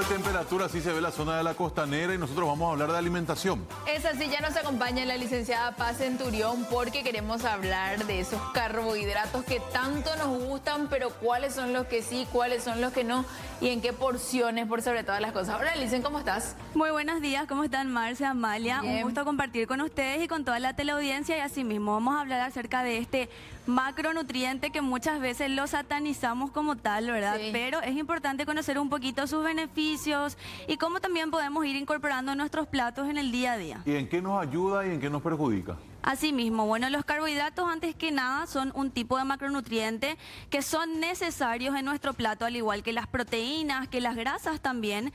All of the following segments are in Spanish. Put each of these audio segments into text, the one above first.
temperatura, así se ve la zona de la costanera y nosotros vamos a hablar de alimentación. Es así, ya nos acompaña la licenciada Paz Centurión porque queremos hablar de esos carbohidratos que tanto nos gustan, pero cuáles son los que sí, cuáles son los que no y en qué porciones, por sobre todas las cosas. Hola, Licen, ¿cómo estás? Muy buenos días, ¿cómo están Marcia, Amalia? Bien. Un gusto compartir con ustedes y con toda la teleaudiencia y asimismo vamos a hablar acerca de este macronutriente que muchas veces lo satanizamos como tal, ¿verdad? Sí. Pero es importante conocer un poquito sus beneficios y cómo también podemos ir incorporando en nuestros platos en el día a día. ¿Y en qué nos ayuda y en qué nos perjudica? Asimismo, bueno, los carbohidratos antes que nada son un tipo de macronutriente que son necesarios en nuestro plato, al igual que las proteínas, que las grasas también,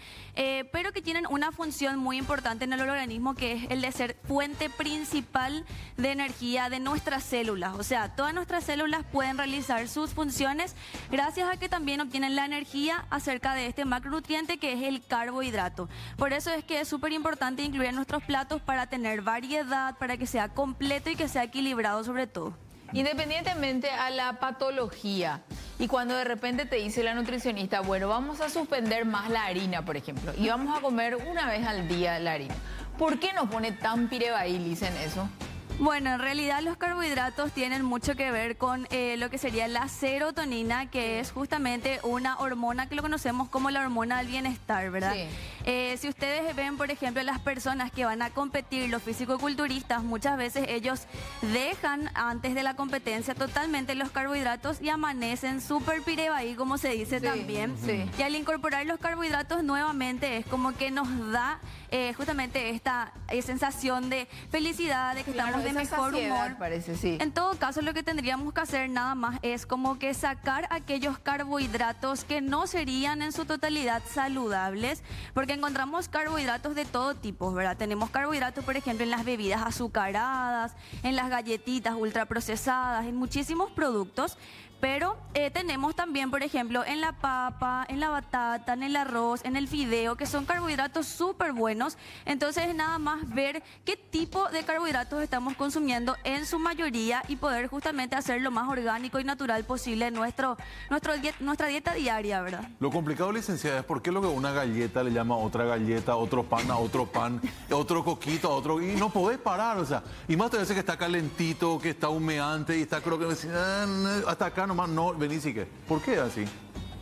pero que tienen una función muy importante en el organismo, que es el de ser fuente principal de energía de nuestras células. O sea, todas nuestras células pueden realizar sus funciones gracias a que también obtienen la energía acerca de este macronutriente que es el carbohidrato. Por eso es que es súper importante incluir en nuestros platos para tener variedad, para que sea completo y que sea equilibrado sobre todo. Independientemente a la patología y cuando de repente te dice la nutricionista, bueno, vamos a suspender más la harina, por ejemplo, y vamos a comer una vez al día la harina. ¿Por qué nos pone tan pirebaí, dicen eso? Bueno, en realidad los carbohidratos tienen mucho que ver con lo que sería la serotonina, que es justamente una hormona que lo conocemos como la hormona del bienestar, ¿verdad? Sí. Si ustedes ven, por ejemplo, las personas que van a competir, los fisicoculturistas, muchas veces ellos dejan antes de la competencia totalmente los carbohidratos y amanecen súper pirebaí, como se dice Sí, también. sí. Y al incorporar los carbohidratos nuevamente es como que nos da justamente esta sensación de felicidad, de que Claro, estamos de esa mejor saciedad, humor. parece, sí. En todo caso, lo que tendríamos que hacer nada más es como que sacar aquellos carbohidratos que no serían en su totalidad saludables, porque encontramos carbohidratos de todo tipo, ¿verdad? Tenemos carbohidratos, por ejemplo, en las bebidas azucaradas, en las galletitas ultraprocesadas, en muchísimos productos. Pero tenemos también, por ejemplo, en la papa, en la batata, en el arroz, en el fideo, que son carbohidratos súper buenos. Entonces, nada más ver qué tipo de carbohidratos estamos consumiendo en su mayoría y poder justamente hacer lo más orgánico y natural posible en nuestra dieta diaria, ¿verdad? Lo complicado, licenciada, es por qué lo que una galleta le llama a otra galleta, otro pan a otro pan, otro coquito a otro... Y no podés parar, o sea, y más te dice que está calentito, que está humeante y está creo que hasta acá nomás no venís y qué. ¿Por qué así?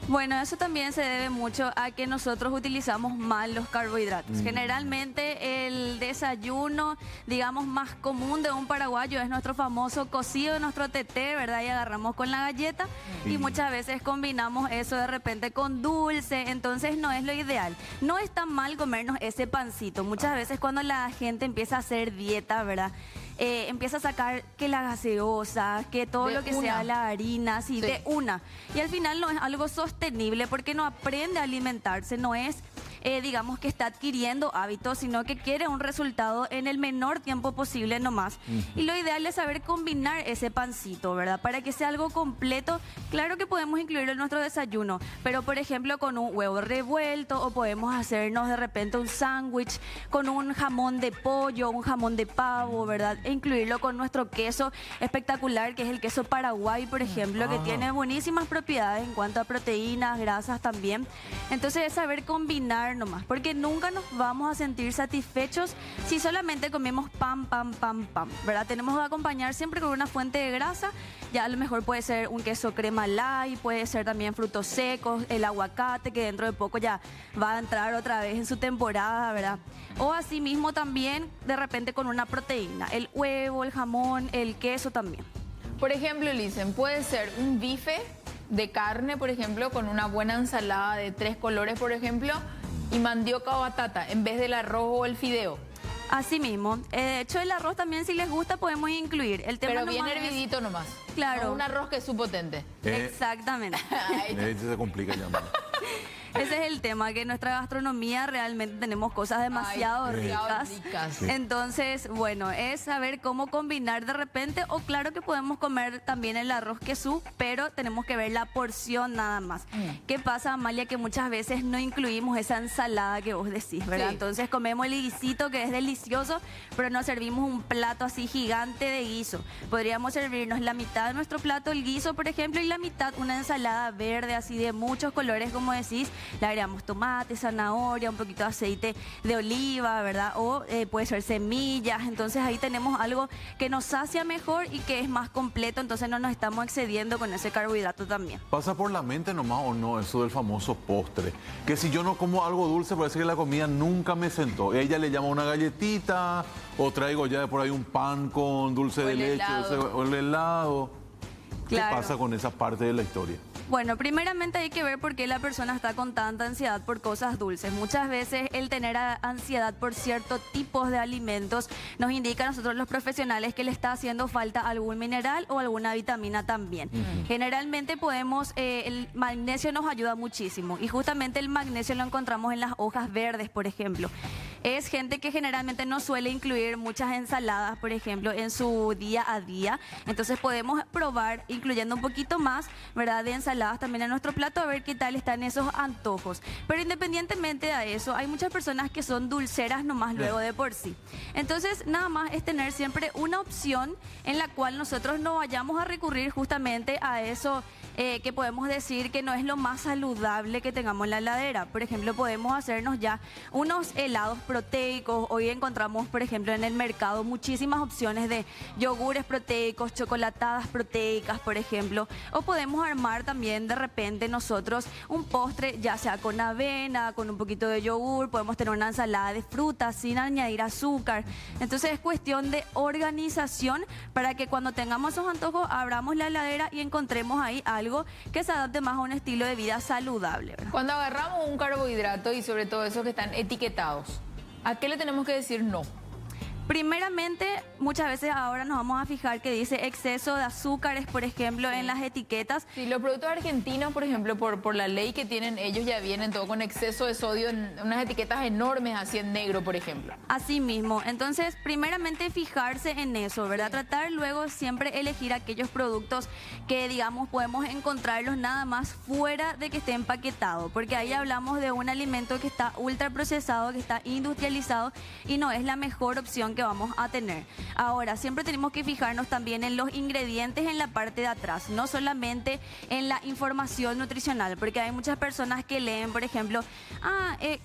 Bueno, eso también se debe mucho a que nosotros utilizamos mal los carbohidratos. Generalmente el desayuno, digamos, más común de un paraguayo es nuestro famoso cocido, nuestro teté, ¿verdad? Y agarramos con la galleta y muchas veces combinamos eso de repente con dulce, entonces no es lo ideal. No está mal comernos ese pancito. Muchas veces cuando la gente empieza a hacer dieta, ¿verdad? Empieza a sacar que la gaseosa, que todo De lo que una. sea la harina, así, Sí. de una. Y al final no es algo sostenible porque no aprende a alimentarse, no es, digamos, que está adquiriendo hábitos, sino que quiere un resultado en el menor tiempo posible nomás. Y lo ideal es saber combinar ese pancito, ¿verdad? Para que sea algo completo. Claro que podemos incluirlo en nuestro desayuno, pero por ejemplo con un huevo revuelto o podemos hacernos de repente un sándwich con un jamón de pollo, un jamón de pavo, ¿verdad? E incluirlo con nuestro queso espectacular, que es el queso Paraguay, por ejemplo, que tiene buenísimas propiedades en cuanto a proteínas, grasas también. Entonces es saber combinar nomás, porque nunca nos vamos a sentir satisfechos si solamente comemos pan, ¿verdad? Tenemos que acompañar siempre con una fuente de grasa, ya a lo mejor puede ser un queso crema light, puede ser también frutos secos, el aguacate, que dentro de poco ya va a entrar otra vez en su temporada, ¿verdad? O así mismo también de repente con una proteína, el huevo, el jamón, el queso también. Por ejemplo, Licen, puede ser un bife de carne, por ejemplo, con una buena ensalada de 3 colores, por ejemplo, y mandioca o batata en vez del arroz o el fideo. Así mismo. De hecho, el arroz también, si les gusta, podemos incluir. El tema Pero bien nomás es- hervidito nomás. Claro. No un arroz que es su potente. Exactamente. Se complica ya. Ese es el tema, que en nuestra gastronomía realmente tenemos cosas demasiado Ay, ricas. ricas. Entonces, bueno, es saber cómo combinar de repente, o claro que podemos comer también el arroz quesú, pero tenemos que ver la porción nada más. ¿Qué pasa, Amalia? Que muchas veces no incluimos esa ensalada que vos decís, ¿verdad? Sí. Entonces comemos el guisito, que es delicioso, pero nos servimos un plato así gigante de guiso. Podríamos servirnos la mitad de nuestro plato el guiso, por ejemplo, y la mitad una ensalada verde así de muchos colores, como decís, le agregamos tomate, zanahoria, un poquito de aceite de oliva, ¿verdad? O puede ser semillas. Entonces ahí tenemos algo que nos sacia mejor y que es más completo, entonces no nos estamos excediendo con ese carbohidrato también. ¿Pasa por la mente nomás o no eso del famoso postre? Que si yo no como algo dulce, parece que la comida nunca me sentó. Ella le llama una galletita, o traigo ya de por ahí un pan con dulce de leche, o el helado. Claro. ¿Qué pasa con esa parte de la historia? Bueno, primeramente hay que ver por qué la persona está con tanta ansiedad por cosas dulces. Muchas veces el tener ansiedad por ciertos tipos de alimentos nos indica a nosotros los profesionales que le está haciendo falta algún mineral o alguna vitamina también. Generalmente el magnesio nos ayuda muchísimo y justamente el magnesio lo encontramos en las hojas verdes, por ejemplo. Es gente que generalmente no suele incluir muchas ensaladas, por ejemplo, en su día a día. Entonces podemos probar incluyendo un poquito más, ¿verdad?, de ensaladas también en nuestro plato, a ver qué tal están esos antojos. Pero independientemente de eso, hay muchas personas que son dulceras nomás luego de por sí. Entonces, nada más es tener siempre una opción en la cual nosotros no vayamos a recurrir justamente a eso que podemos decir que no es lo más saludable que tengamos en la heladera. Por ejemplo, podemos hacernos ya unos helados proteicos. Hoy encontramos, por ejemplo, en el mercado muchísimas opciones de yogures proteicos, chocolatadas proteicas, por ejemplo. O podemos armar también de repente nosotros un postre, ya sea con avena, con un poquito de yogur. Podemos tener una ensalada de frutas sin añadir azúcar. Entonces es cuestión de organización para que cuando tengamos esos antojos abramos la heladera y encontremos ahí algo que se adapte más a un estilo de vida saludable, ¿verdad? Cuando agarramos un carbohidrato y sobre todo esos que están etiquetados, ¿a qué le tenemos que decir no? Primeramente, muchas veces ahora nos vamos a fijar que dice exceso de azúcares, por ejemplo, en las etiquetas. Sí, los productos argentinos, por ejemplo, por la ley que tienen ellos, ya vienen todo con exceso de sodio en unas etiquetas enormes, así en negro, por ejemplo. Así mismo. Entonces, primeramente fijarse en eso, ¿verdad? Tratar luego siempre elegir aquellos productos que, digamos, podemos encontrarlos nada más fuera de que esté empaquetado, porque ahí hablamos de un alimento que está ultra procesado, que está industrializado y no es la mejor opción que vamos a tener. Ahora, siempre tenemos que fijarnos también en los ingredientes en la parte de atrás, no solamente en la información nutricional, porque hay muchas personas que leen, por ejemplo,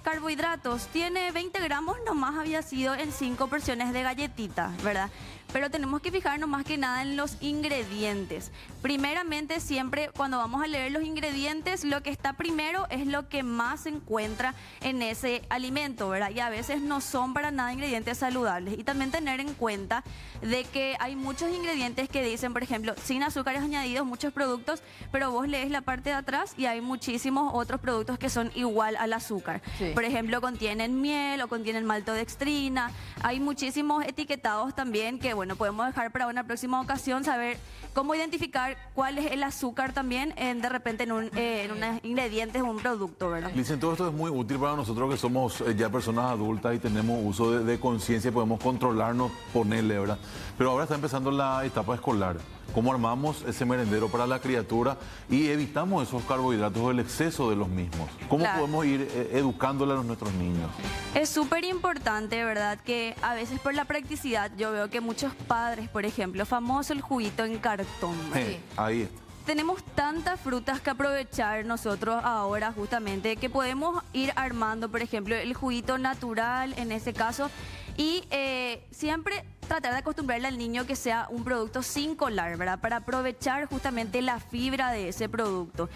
carbohidratos, tiene 20 gramos, nomás había sido en 5 porciones de galletitas, ¿verdad? Pero tenemos que fijarnos más que nada en los ingredientes. Primeramente, siempre cuando vamos a leer los ingredientes, lo que está primero es lo que más se encuentra en ese alimento, ¿verdad? Y a veces no son para nada ingredientes saludables. Y también tener en cuenta de que hay muchos ingredientes que dicen, por ejemplo, sin azúcares añadidos, muchos productos, pero vos lees la parte de atrás y hay muchísimos otros productos que son igual al azúcar. Sí. Por ejemplo, contienen miel o contienen maltodextrina. Hay muchísimos etiquetados también que, bueno, podemos dejar para una próxima ocasión saber cómo identificar cuál es el azúcar también de repente en unos ingredientes de un producto, ¿verdad? Dicen, todo esto es muy útil para nosotros que somos ya personas adultas y tenemos uso de conciencia y podemos controlarnos, ponerle, ¿verdad? Pero ahora está empezando la etapa escolar. ¿Cómo armamos ese merendero para la criatura y evitamos esos carbohidratos o el exceso de los mismos? ¿Cómo podemos ir educándole a nuestros niños? Es súper importante, ¿verdad? Que a veces por la practicidad yo veo que muchos padres, por ejemplo, famoso el juguito en cartón. Sí. Ahí está. Tenemos tantas frutas que aprovechar nosotros ahora justamente que podemos ir armando, por ejemplo, el juguito natural en ese caso y siempre tratar de acostumbrarle al niño que sea un producto sin colar, ¿verdad? Para aprovechar justamente la fibra de ese producto,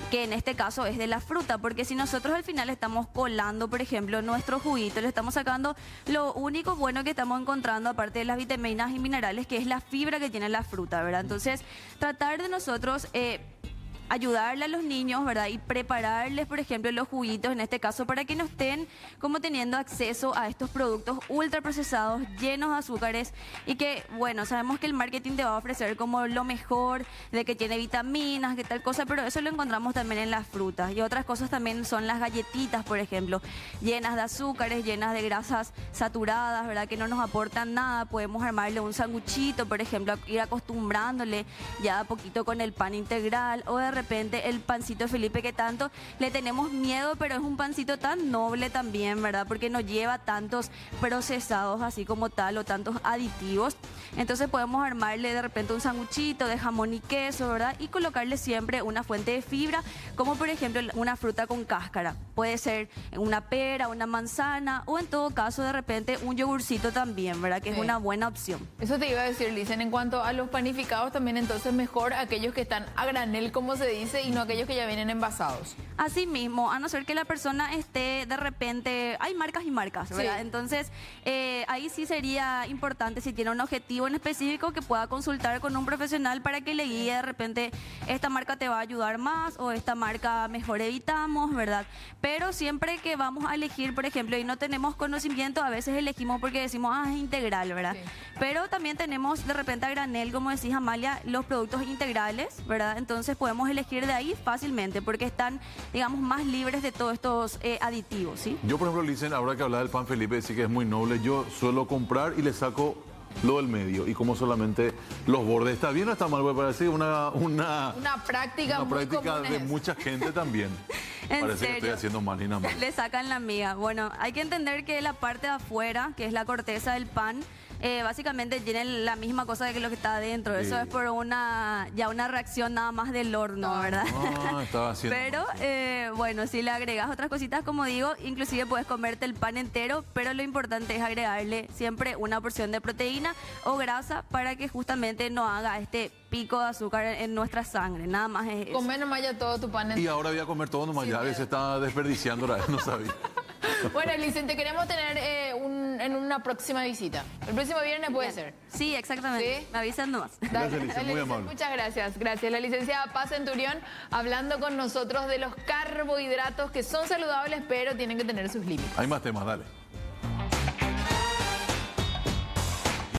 que en este caso es de la fruta, porque si nosotros al final estamos colando, por ejemplo, nuestro juguito, le estamos sacando lo único bueno que estamos encontrando, aparte de las vitaminas y minerales, que es la fibra que tiene la fruta, ¿verdad? Entonces, tratar de nosotros ayudarle a los niños, ¿verdad? Y prepararles, por ejemplo, los juguitos, en este caso, para que no estén como teniendo acceso a estos productos ultraprocesados, llenos de azúcares y que, bueno, sabemos que el marketing te va a ofrecer como lo mejor, de que tiene vitaminas, que tal cosa, pero eso lo encontramos también en las frutas. Y otras cosas también son las galletitas, por ejemplo, llenas de azúcares, llenas de grasas saturadas, ¿verdad? Que no nos aportan nada. Podemos armarle un sanguchito, por ejemplo, ir acostumbrándole ya a poquito con el pan integral o de repente el pancito Felipe que tanto le tenemos miedo, pero es un pancito tan noble también, ¿verdad? Porque no lleva tantos procesados así como tal o tantos aditivos. Entonces podemos armarle de repente un sanguchito de jamón y queso, ¿verdad? Y colocarle siempre una fuente de fibra, como por ejemplo una fruta con cáscara. Puede ser una pera, una manzana o en todo caso de repente un yogurcito también, ¿verdad? Que es una buena opción. Eso te iba a decir, Licen, en cuanto a los panificados también, entonces mejor aquellos que están a granel, como se dice, y no aquellos que ya vienen envasados. Así mismo, a no ser que la persona esté de repente, hay marcas y marcas, ¿verdad? Sí. Entonces, ahí sí sería importante, si tiene un objetivo en específico, que pueda consultar con un profesional para que le guíe de repente, esta marca te va a ayudar más o esta marca mejor evitamos, ¿verdad? Pero siempre que vamos a elegir, por ejemplo, y no tenemos conocimiento, a veces elegimos porque decimos, es integral, ¿verdad? Sí. Pero también tenemos de repente a granel, como decís, Amalia, los productos integrales, ¿verdad? Entonces podemos elegir de ahí fácilmente porque están, digamos, más libres de todos estos aditivos, ¿sí? Yo, por ejemplo, dicen, ahora que habla del pan Felipe, sí que es muy noble, yo suelo comprar y le saco lo del medio y como solamente los bordes. ¿Está bien o está mal? Porque parece una Práctica muy común de es. mucha gente también. ¿En Parece que serio? estoy haciendo mal y nada más. Le sacan la miga. Bueno, hay que entender que la parte de afuera, que es la corteza del pan, básicamente tiene la misma cosa que lo que está adentro. Sí. Eso es por una reacción nada más del horno, ¿verdad? Ah, estaba haciendo. Pero bueno, si le agregas otras cositas, como digo, inclusive puedes comerte el pan entero, pero lo importante es agregarle siempre una porción de proteína o grasa para que justamente no haga este pico de azúcar en nuestra sangre. Nada más es eso. Come nomás ya todo tu pan Y entero. ahora voy a comer todo nomás, Sí, ya a claro. veces está desperdiciando, otra vez, no sabía. Bueno, Licen, te queremos tener en una próxima visita. El próximo viernes puede ser. Sí, exactamente. ¿Sí? Me avisan nomás. Gracias, Licen, muy Licen, amable. muchas gracias. Gracias. La licenciada Paz Centurión hablando con nosotros de los carbohidratos que son saludables, pero tienen que tener sus límites. Hay más temas, dale.